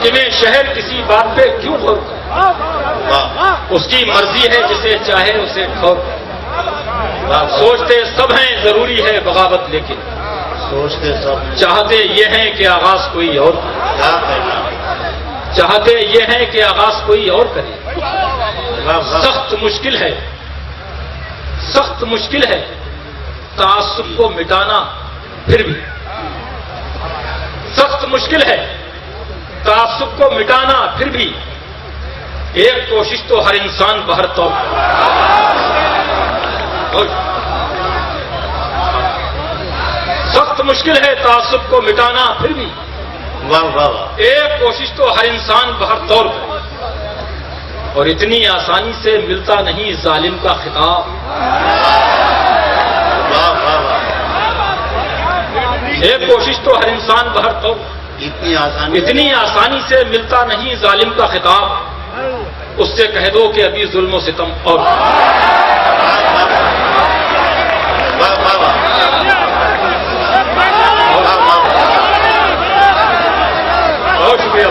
हाकिमे शहर किसी बात पे क्यों गौर करे? उसकी मर्जी है, जिसे चाहे उसे खौफ। सोचते सब हैं जरूरी है बगावत, लेकिन सोचते सब चाहते ये हैं कि आगाज कोई और करे। क्या करना, चाहते ये हैं कि आगाज कोई और करे। सख्त मुश्किल है, सख्त मुश्किल है तासुब को मिटाना, फिर भी सख्त मुश्किल है तासुब को मिटाना, फिर भी एक कोशिश तो हर इंसान बहर तौर सख्त मुश्किल है तासुब को मिटाना, फिर भी वाह वाह, एक कोशिश तो हर इंसान बहर तौर करे। और इतनी आसानी से मिलता नहीं जालिम का खिताब। वाह वाह, एक कोशिश तो हर इंसान बहर तौर, इतनी आसानी से मिलता नहीं जालिम का खिताब। उससे कह दो कि अभी जुल्म सितम और बहुत शुक्रिया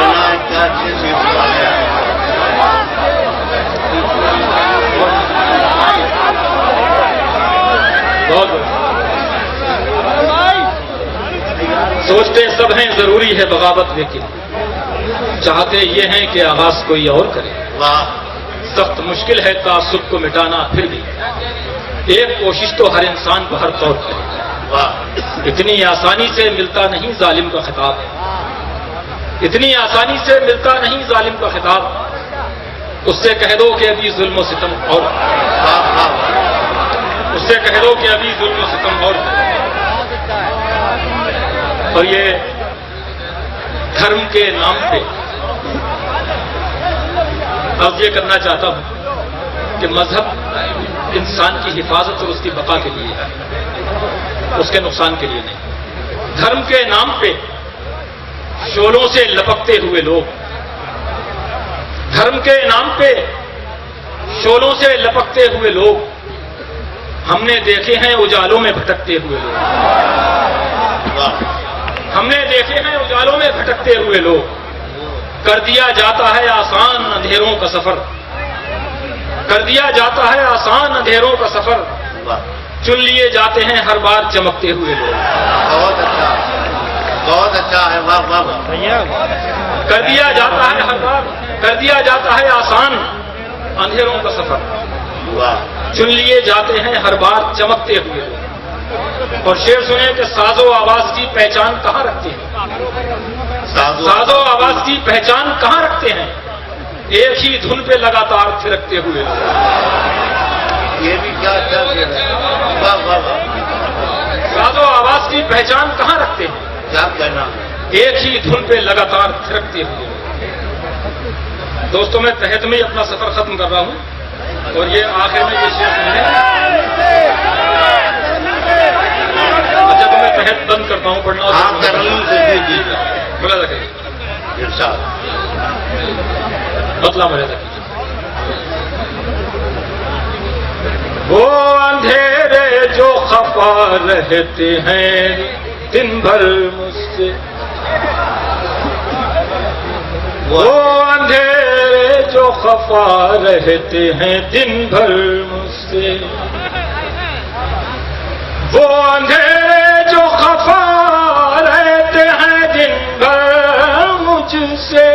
भाई, क्या अच्छे से बहुत सोचते सब हैं जरूरी है बगावत, लेकिन चाहते ये हैं कि आगाज कोई और करे। वाह, सख्त मुश्किल है तासुब को मिटाना, फिर भी एक कोशिश तो हर इंसान बहर तौर करे। वाह, इतनी आसानी से मिलता नहीं जालिम का खिताब। इतनी आसानी से मिलता नहीं जालिम का खिताब। उससे कह दो कि अभी जुल्म सितम और, वाह वाह, उससे कह दो कि अभी जुल्म सितम और। और ये धर्म के नाम पे अब ये करना चाहता हूं कि मजहब इंसान की हिफाजत और उसकी बका के लिए है, उसके नुकसान के लिए नहीं। धर्म के नाम पे शोलों से लपकते हुए लोग, धर्म के नाम पे शोलों से लपकते हुए लोग हमने देखे हैं उजालों में भटकते हुए लोग। हमने देखे हैं उजालों में भटकते हुए लोग। कर दिया जाता है आसान अंधेरों का सफर, कर दिया जाता है आसान अंधेरों का सफर। चुन लिए जाते हैं हर बार चमकते हुए लोग। बहुत अच्छा, बहुत अच्छा है, वाह वाह भैया। कर दिया जाता है हर बार, कर दिया जाता है आसान अंधेरों का सफर। वाह, चुन लिए जाते हैं हर बार चमकते हुए लोग। और शेर सुने कि साजो आवाज की पहचान कहां रखते हैं? साजो आवाज की पहचान कहां रखते हैं? एक ही धुन पे लगातार थिरकते हुए। ये भी क्या अच्छा शेर है, वाह वाह वाह। साजो आवाज की पहचान कहां रखते हैं? क्या कहना, एक ही धुन पे लगातार थिरकते हुए। दोस्तों, मैं तहत में ही अपना सफर खत्म कर रहा हूं और ये आखिर में ये शेर सुनिए। जब मैं तहत बंद करता हूं पढ़ना, आप करलू से दीजिएगा, बोला रखेगा इरशाद, बतला मर्यादा कीजिए। वो अंधेरे जो खफा रहते हैं दिन भर मुझसे, वो अंधेरे जो खफा रहते हैं दिन भर मुझसे, वो अंधेरे जो खफा रहते हैं दिन भर मुझसे,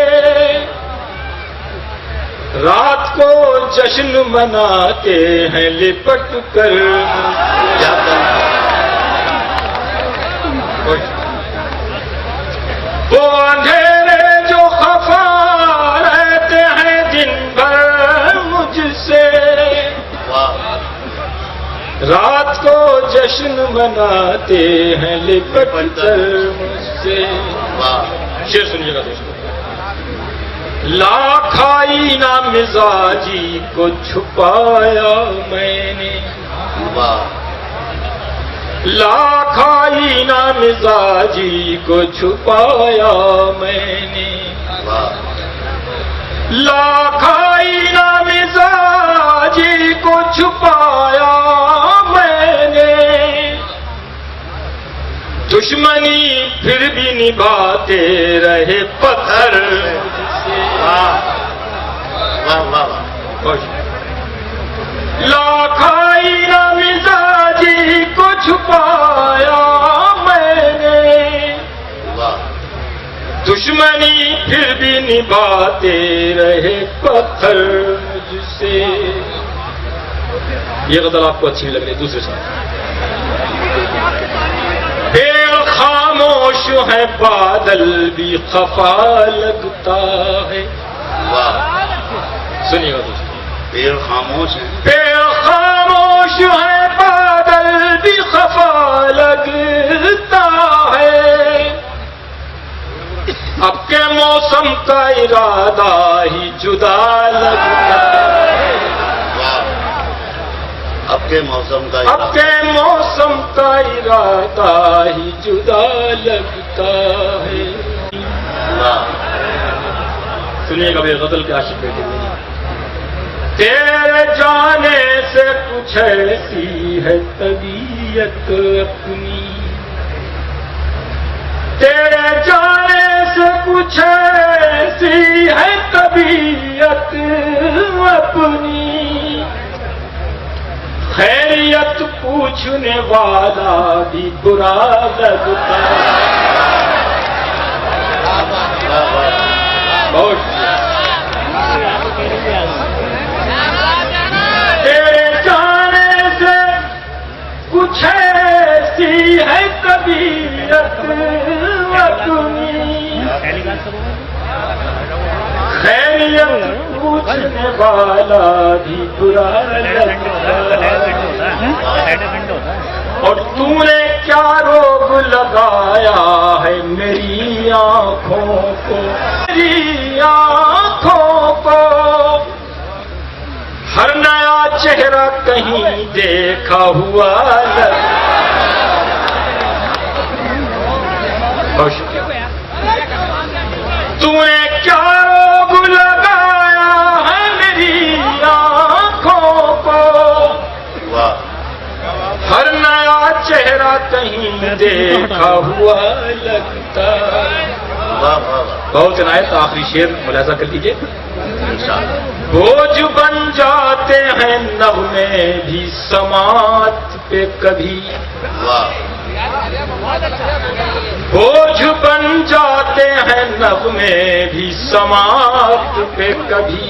रात को जश्न मनाते हैं लिपट कर। क्या कहना, वो अंधेरे जो खफा रहते हैं दिन भर मुझसे, वाह, रात को जश्न मनाते हैं लिपट कर मुझसे। वाह, शेर सुनिएगा दोस्तों। लाखाई ना मिजाजी को छुपाया मैंने, वाह, लाखाई ना मिजाजी को छुपाया मैंने, वाह, लाखाई ना मिजाजी को छुपाया मैंने, दुश्मनी फिर भी निभाते रहे पत्थर वाह वाह वाह। लाखाई ना मिजाजी को छुपाया मैंने, दुश्मनी फिर भी निभाते रहे पत्थर मुझसे। ये गजल आपको अच्छी लग रही है। दूसरे साथ पेड़ खामोश है बादल भी खफा लगता है। वाह। सुनिएगा दोस्तों, पेड़ खामोश है, पेड़ खामोश है बादल भी खफा लगता है। अब के मौसम का इरादा ही जुदा लगता है। अब के मौसम का अब के मौसम का इरादा ही जुदा लगता है। सुनिएगा मेरे गजल के आशिक बैठे हुए। तेरे जाने से कुछ ऐसी है तबीयत अपनी, तेरे जाने से कुछ ऐसी है तबीयत अपनी। खैरियत पूछने वाला भी बुरा लगता है। बहुत तेरे जाने से कुछ ऐसी है तबीयत अपनी। खैरियत पूछने वाला भी बुरा लगता है। और तूने क्या रोग लगाया है मेरी आंखों को, मेरी आंखों को। हर नया चेहरा कहीं देखा हुआ लगता है। तूने क्या रोग लगाया है मेरी आंखों को। हर नया चेहरा कहीं देखा हुआ लगता है। बहुत इनायत। आखिरी शेर मुलाजा कर लीजिए। बोझ बन जाते हैं नगमे भी समात पे कभी, बोझ बन जाते हैं नगमे भी समात पे कभी।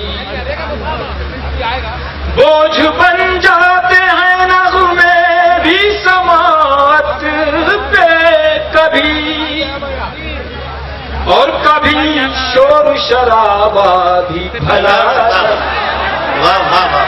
बोझ बन जाते हैं नगमे भी समात पे कभी। और कभी शोर शराबा भी भला। वाह वाह वाह।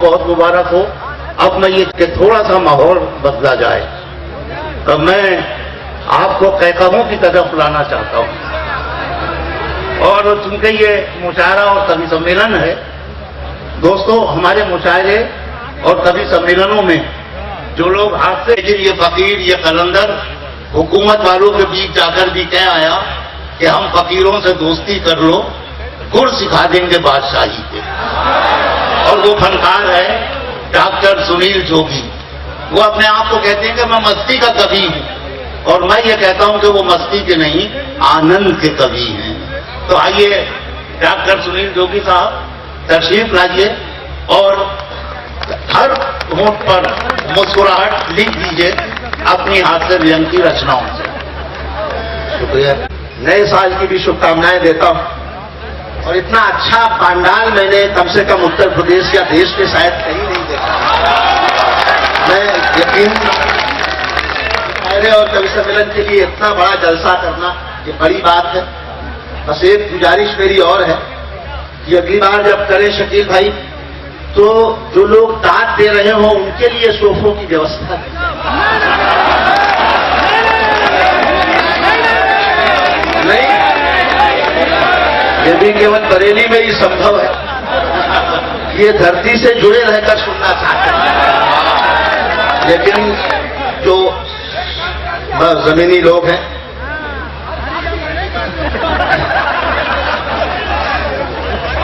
बहुत मुबारक हो। अब मैं ये कि थोड़ा सा माहौल बदला जाए तो मैं आपको कैकमों की तरफ लाना चाहता हूं। और चूंकि ये मुशायरा और कवि सम्मेलन है, दोस्तों हमारे मुशायरे और कवि सम्मेलनों में जो लोग हाथ से ये फकीर ये कलंदर हुकूमत वालों के बीच जाकर भी कह आया कि हम फकीरों से दोस्ती कर लो, गुर सिखा देंगे बादशाही के। और वो फनकार है डॉक्टर सुनील जोगी। वो अपने आप को कहते हैं कि मैं मस्ती का कवि हूं, और मैं ये कहता हूं कि वो मस्ती के नहीं, आनंद के कवि हैं। तो आइए डॉक्टर सुनील जोगी साहब तशरीफ लाइए और हर होंठ पर मुस्कुराहट लिख दीजिए अपनी हास्य व्यंग की रचनाओं से। शुक्रिया। नए साल की भी शुभकामनाएं देता हूं। और इतना अच्छा पंडाल मैंने कम से कम उत्तर प्रदेश या देश के शायद कहीं नहीं देखा। मैं यकीन और कवि सम्मेलन के लिए इतना बड़ा जलसा करना ये बड़ी बात है। बस एक गुजारिश मेरी और है कि अगली बार जब करें शकील भाई, तो जो लोग दाद दे रहे हो उनके लिए सोफों की व्यवस्था नहीं। ये भी केवल बरेली में ही संभव है। ये धरती से जुड़े रहकर सुनना चाहते हैं, लेकिन जो जमीनी लोग हैं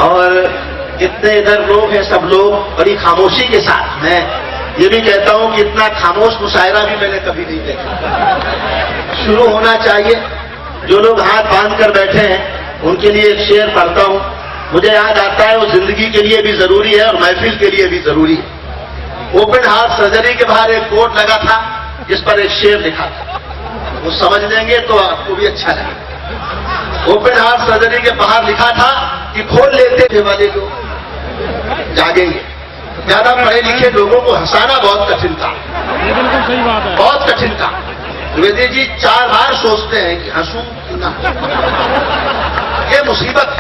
और इतने इधर लोग हैं, सब लोग बड़ी खामोशी के साथ, मैं ये भी कहता हूं कि इतना खामोश मुशायरा भी मैंने कभी नहीं देखा। शुरू होना चाहिए। जो लोग हाथ बांध कर बैठे हैं उनके लिए एक शेर पढ़ता हूं। मुझे याद आता है वो जिंदगी के लिए भी जरूरी है और महफिल के लिए भी जरूरी है। ओपन हार्ट सर्जरी के बाहर एक बोर्ड लगा था जिस पर एक शेर लिखा था, वो समझ लेंगे तो आपको भी अच्छा लगेगा। ओपन हार्ट सर्जरी के बाहर लिखा था कि खोल लेते थे वाले लोग जागेंगे। ज्यादा पढ़े लिखे लोगों को हंसाना बहुत कठिन था, सही बात है, बहुत कठिन था। द्विवेदी जी 4 बार सोचते हैं कि हंसू क्यों ना। ये मुसीबत।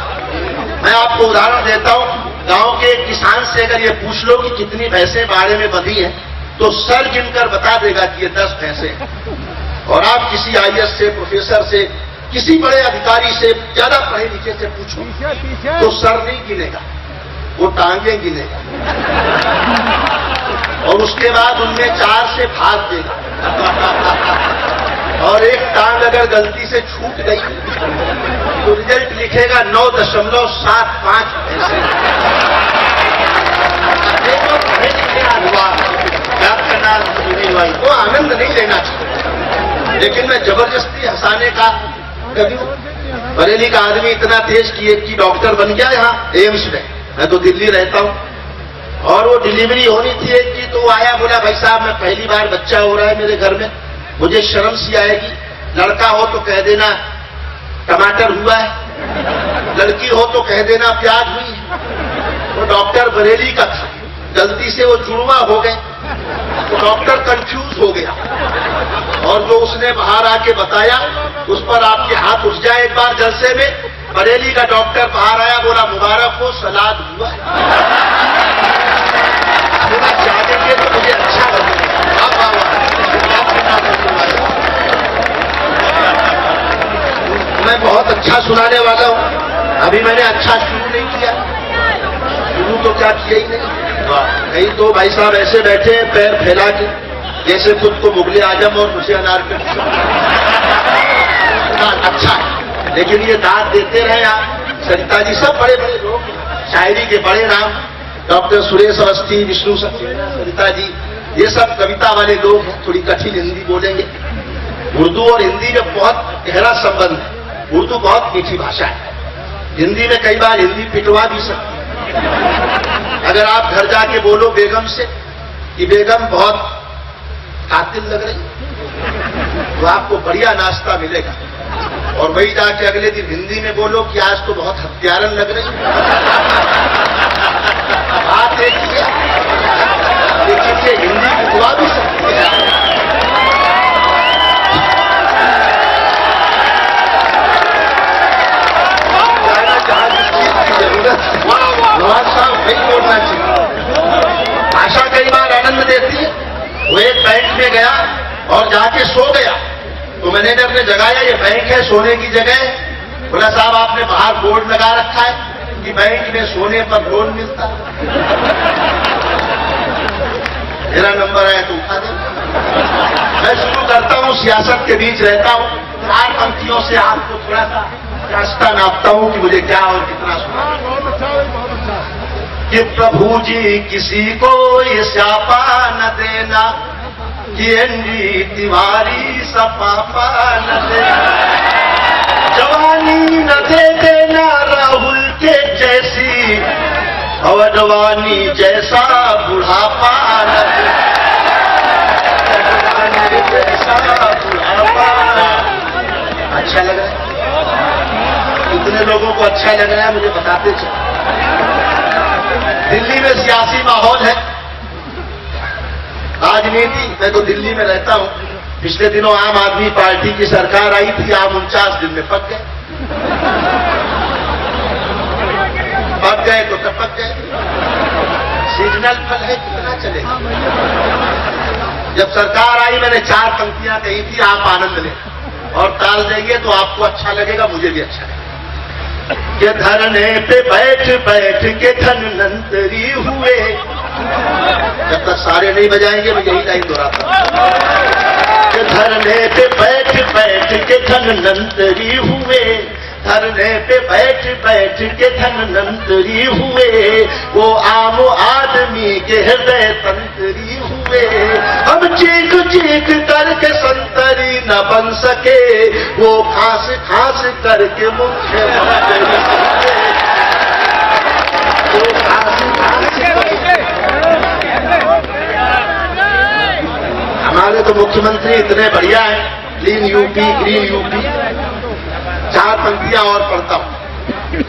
मैं आपको उदाहरण देता हूं। गांव के किसान से अगर ये पूछ लो कि कितनी भैंसें बाड़े में बंधी हैं, तो सर गिनकर बता देगा कि ये 10 भैंसें हैं। और आप किसी IAS से, प्रोफेसर से, किसी बड़े अधिकारी से, ज्यादा पढ़े लिखे से पूछो तो सर नहीं गिनेगा, वो टांगे गिनेगा और उसके बाद उनमें 4 से भाग देगा। और एक टांग अगर गलती से छूट गई तो रिजल्ट लिखेगा 9.75 पैसे। आपका नाम सुनील भाई, वो आनंद नहीं लेना चाहिए, लेकिन मैं जबरदस्ती हंसाने का कभी। बरेली का आदमी इतना तेज कि डॉक्टर बन गया यहाँ एम्स में। मैं तो दिल्ली रहता हूँ और वो डिलीवरी होनी थी एक की, तो वो आया, बोला भाई साहब मैं पहली बार बच्चा हो रहा है मेरे घर में, मुझे शर्म सी आएगी। लड़का हो तो कह देना टमाटर हुआ है, लड़की हो तो कह देना प्याज हुई है। वो डॉक्टर बरेली का था, गलती से वो जुड़वा हो गए, तो डॉक्टर कंफ्यूज हो गया और जो उसने बाहर आके बताया उस पर आपके हाथ उठ जाए एक बार जलसे में। बरेली का डॉक्टर बाहर आया, बोला मुबारक हो, सलाद हुआ। बोला चाहेंगे तो मुझे अच्छा लगेगा। मैं बहुत अच्छा सुनाने वाला हूं। अभी मैंने अच्छा शुरू नहीं किया, शुरू तो क्या किया ही नहीं। कहीं तो भाई साहब ऐसे बैठे हैं पैर फैला के, जैसे खुद को मुगले आजम और मुझे अनारकली। अच्छा है, लेकिन ये दाद देते रहे आप। सरिता जी सब बड़े बड़े लोग, शायरी के बड़े नाम, डॉक्टर सुरेश अवस्थी, विष्णु सरिता जी, ये सब कविता वाले लोग हैं। थोड़ी कठिन हिंदी बोलेंगे। उर्दू और हिंदी में बहुत गहरा संबंध है। उर्दू बहुत मीठी भाषा है, हिंदी में कई बार हिंदी पिटवा भी सकती है। अगर आप घर जाके बोलो बेगम से कि बेगम बहुत कातिल लग रही, तो आपको बढ़िया नाश्ता मिलेगा। और वही जाके अगले दिन हिंदी में बोलो कि आज तो बहुत हत्यारन लग रही। बात एक ही है, लेकिन ये हिंदी पिटवा भी सकती है। नवाज साहब नहीं बोलना चाहिए। भाषा कई बार आनंद देती है। वो एक बैंक में गया और जाके सो गया, तो मैनेजर ने जगाया, ये बैंक है, सोने की जगह। बोला साहब आपने बाहर बोर्ड लगा रखा है कि बैंक में सोने पर लोन मिलता। मेरा नंबर आया तो उठा दे। मैं शुरू करता हूँ, सियासत के बीच रहता हूँ, 4 पंक्तियों से आपको थोड़ा सा रास्ता नापता हूँ कि मुझे क्या और कितना सुना। कि प्रभु जी किसी को ये स्यापा न देना कि एनडी तिवारी सपा न दे, जवानी न दे देना राहुल के जैसी, अवडवानी जैसा बुढ़ापा न दे, अवडवानी जैसा बुढ़ापा। अच्छा लग रहा है? कितने लोगों को अच्छा लग रहा है मुझे बताते चलो। दिल्ली में सियासी माहौल है, राजनीति, मैं तो दिल्ली में रहता हूं। पिछले दिनों आम आदमी पार्टी की सरकार आई थी, आम 49 दिन में पक गए, पक गए तो टपक गए। सीजनल फल है, कितना चलेगा। जब सरकार आई मैंने 4 पंक्तियां कही थी, आप आनंद लें और टाल देंगे तो आपको अच्छा लगेगा, मुझे भी अच्छा लगेगा। कि धरने पे बैठ बैठ के धनवंतरी हुए, जब तक सारे नहीं बजाएंगे मैं यही लाइन दोहराता हूं। कि धरने पे बैठ बैठ के धनवंतरी हुए, धरने पे बैठ बैठ के धनवंतरी हुए, वो आम आदमी के हृदय तंत्री हुए। हम चीख चीख करके संतरी न बन सके, वो खास खास करके मुख्यमंत्री हुए, वो खास खास करके। हमारे तो मुख्यमंत्री इतने बढ़िया हैं, क्लीन यूपी, ग्रीन यूपी। 4 पंक्तियां और पढ़ता हूं।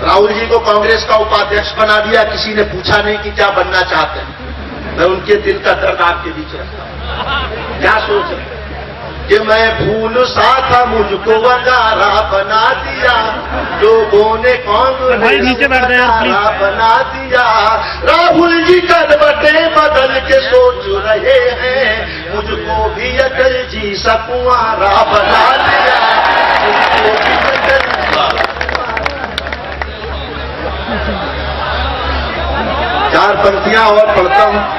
राहुल जी को कांग्रेस का उपाध्यक्ष बना दिया, किसी ने पूछा नहीं कि क्या बनना चाहते हैं। मैं उनके दिल का दर्द आपके बीच रखता हूं। क्या सोच रहे कि मैं भूल सा था, मुझको वंगारा बना दिया, लोगों ने कांग्रेस वंगारा बना दिया। राहुल जी करवटें बदल के सोच रहे हैं, मुझको भी अटल जी सा कुंवारा बना दिया, मुझको भी अटल जी। 4 पंक्तियां और पढ़ता हूं।